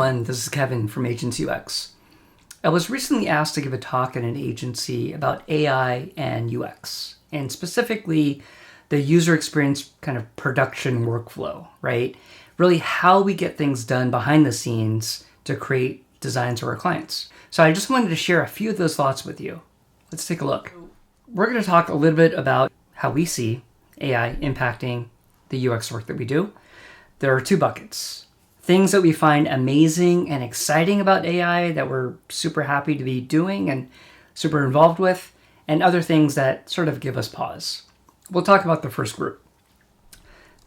everyone, this is Kevin from Agents UX. I was recently asked to give a talk at an agency about AI and UX, and specifically the user experience kind of production workflow, right? Really how we get things done behind the scenes to create designs for our clients. So I just wanted to share a few of those thoughts with you. Let's take a look. We're going to talk a little bit about how we see AI impacting the UX work that we do. There are two buckets. Things that we find amazing and exciting about AI that we're super happy to be doing and super involved with, and other things that sort of give us pause. We'll talk about the first group.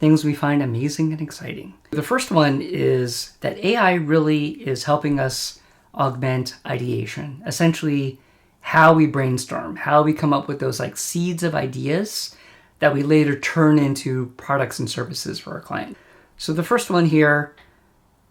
Things we find amazing and exciting. The first one is that AI really is helping us augment ideation. Essentially, how we brainstorm, how we come up with those like seeds of ideas that we later turn into products and services for our client. So the first one here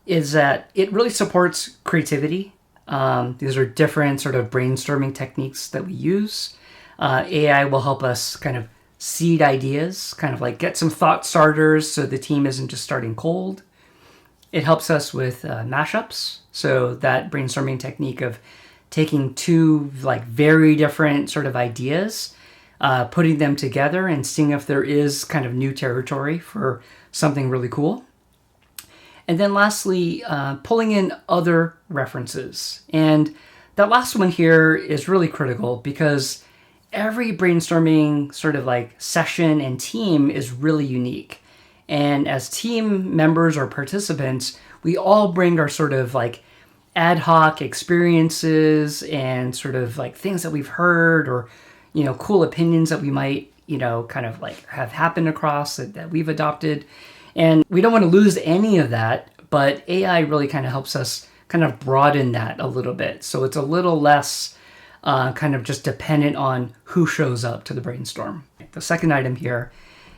is that it really supports creativity. These are different sort of brainstorming techniques that we use. AI will help us kind of seed ideas, kind of like get some thought starters so the team isn't just starting cold. It helps us with mashups. So that brainstorming technique of taking two like very different sort of ideas, putting them together and seeing if there is kind of new territory for something really cool. And then lastly, pulling in other references. And that last one here is really critical because every brainstorming sort of like session and team is really unique. And as team members or participants, we all bring our sort of like ad hoc experiences and sort of like things that we've heard or, cool opinions that we might, kind of like have happened across that we've adopted. And we don't want to lose any of that, but AI really kind of helps us kind of broaden that a little bit. So it's a little less kind of just dependent on who shows up to the brainstorm. The second item here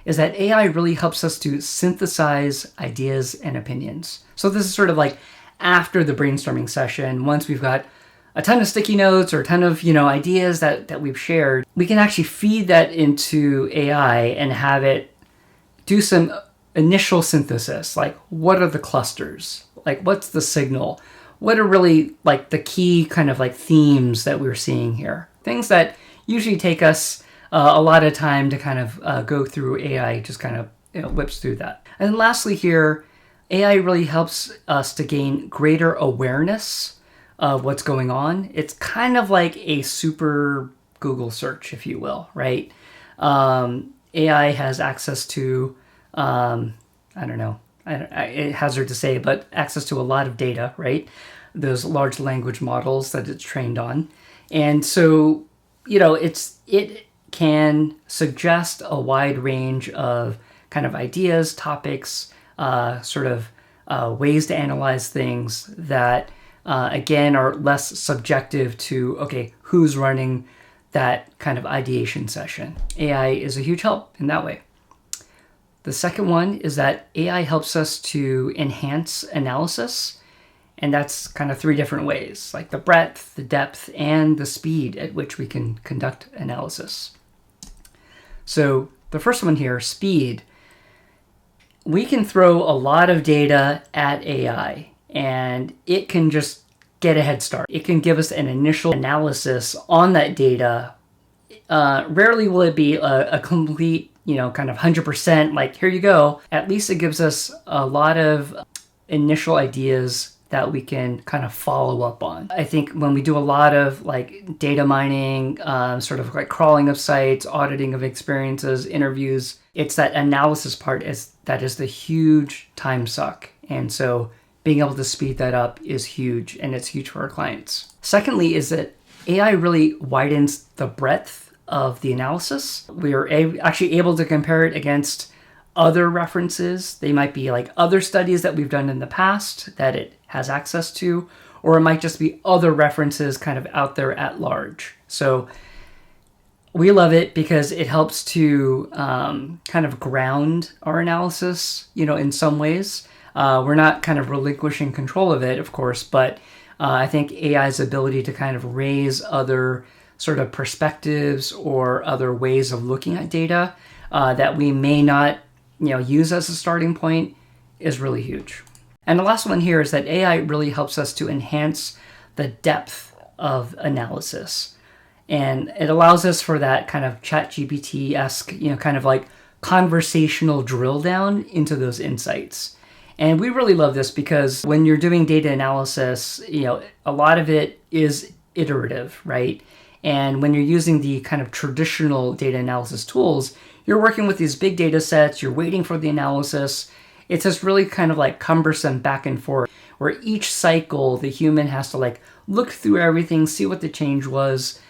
is that AI really helps us to synthesize ideas and opinions. So this is sort of like after the brainstorming session, once we've got a ton of sticky notes or a ton of, ideas that we've shared, we can actually feed that into AI and have it do some initial synthesis, like what are the clusters? Like what's the signal? What are really like the key kind of like themes that we're seeing here? Things that usually take us a lot of time to kind of go through. AI just kind of whips through that. And lastly here, AI really helps us to gain greater awareness of what's going on. It's kind of like a super Google search, if you will, right? AI has access to it's hazard to say, but access to a lot of data, right? Those large language models that it's trained on. And so, it can suggest a wide range of kind of ideas, topics, ways to analyze things that, again, are less subjective to, okay, who's running that kind of ideation session. AI is a huge help in that way. The second one is that AI helps us to enhance analysis, and that's kind of three different ways, like the breadth, the depth, and the speed at which we can conduct analysis. So the first one here, speed. We can throw a lot of data at AI, and it can just get a head start. It can give us an initial analysis on that data. Rarely will it be a complete kind of 100%, like, here you go. At least it gives us a lot of initial ideas that we can kind of follow up on. I think when we do a lot of like data mining, sort of like crawling of sites, auditing of experiences, interviews, it's that analysis part that is the huge time suck. And so being able to speed that up is huge, and it's huge for our clients. Secondly is that AI really widens the breadth of the analysis. We are actually able to compare it against other references. They might be like other studies that we've done in the past that it has access to, or it might just be other references kind of out there at large. So we love it because it helps to kind of ground our analysis, in some ways. We're not kind of relinquishing control of it, of course, but I think AI's ability to kind of raise other sort of perspectives or other ways of looking at data that we may not use as a starting point is really huge. And the last one here is that AI really helps us to enhance the depth of analysis. And it allows us for that kind of ChatGPT-esque, kind of like conversational drill down into those insights. And we really love this because when you're doing data analysis, a lot of it is iterative, right? And when you're using the kind of traditional data analysis tools, you're working with these big data sets, you're waiting for the analysis. It's just really kind of like cumbersome back and forth, where each cycle the human has to like look through everything, see what the change was,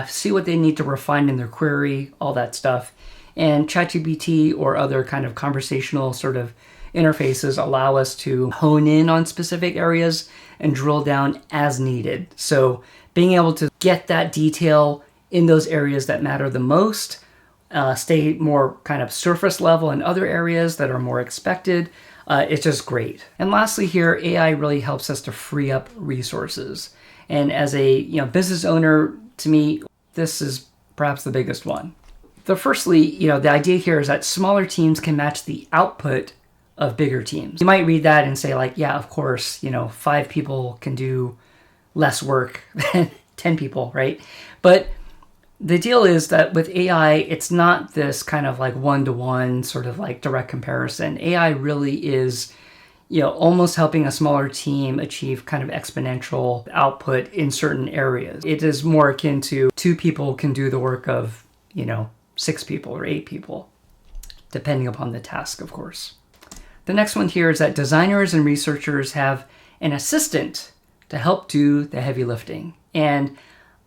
see what they need to refine in their query, all that stuff. And ChatGPT or other kind of conversational sort of interfaces allow us to hone in on specific areas and drill down as needed. So being able to get that detail in those areas that matter the most, stay more kind of surface level in other areas that are more expected, it's just great. And lastly here, AI really helps us to free up resources. And as a business owner, to me, this is perhaps the biggest one. Firstly, the idea here is that smaller teams can match the output of bigger teams. You might read that and say like, yeah, of course, 5 people can do less work than 10 people, right? But the deal is that with AI, it's not this kind of like one-to-one sort of like direct comparison. AI really is, almost helping a smaller team achieve kind of exponential output in certain areas. It is more akin to 2 people can do the work of, 6 people or 8 people, depending upon the task, of course. The next one here is that designers and researchers have an assistant to help do the heavy lifting. And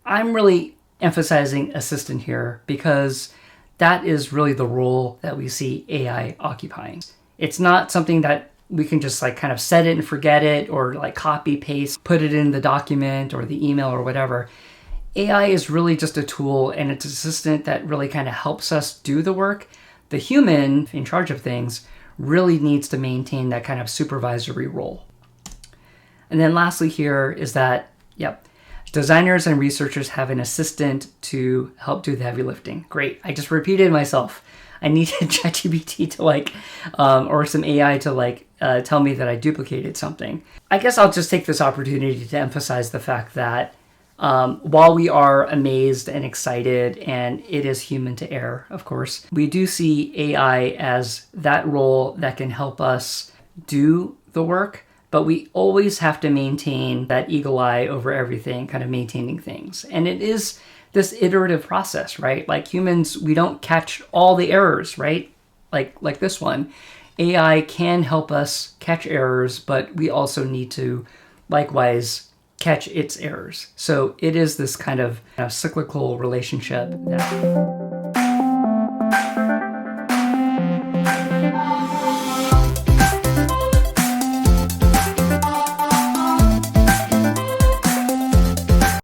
I'm really emphasizing assistant here because that is really the role that we see AI occupying. It's not something that we can just like kind of set it and forget it or like copy paste, put it in the document or the email or whatever. AI is really just a tool and it's an assistant that really kind of helps us do the work. The human in charge of things really needs to maintain that kind of supervisory role. And then lastly here is that, designers and researchers have an assistant to help do the heavy lifting. Great. I just repeated myself. I needed ChatGPT to or some AI to tell me that I duplicated something. I guess I'll just take this opportunity to emphasize the fact that while we are amazed and excited, and it is human to err, of course, we do see AI as that role that can help us do the work, but we always have to maintain that eagle eye over everything, kind of maintaining things. And it is this iterative process, right? Like humans, we don't catch all the errors, right? Like this one. AI can help us catch errors, but we also need to likewise catch its errors. So it is this kind of cyclical relationship that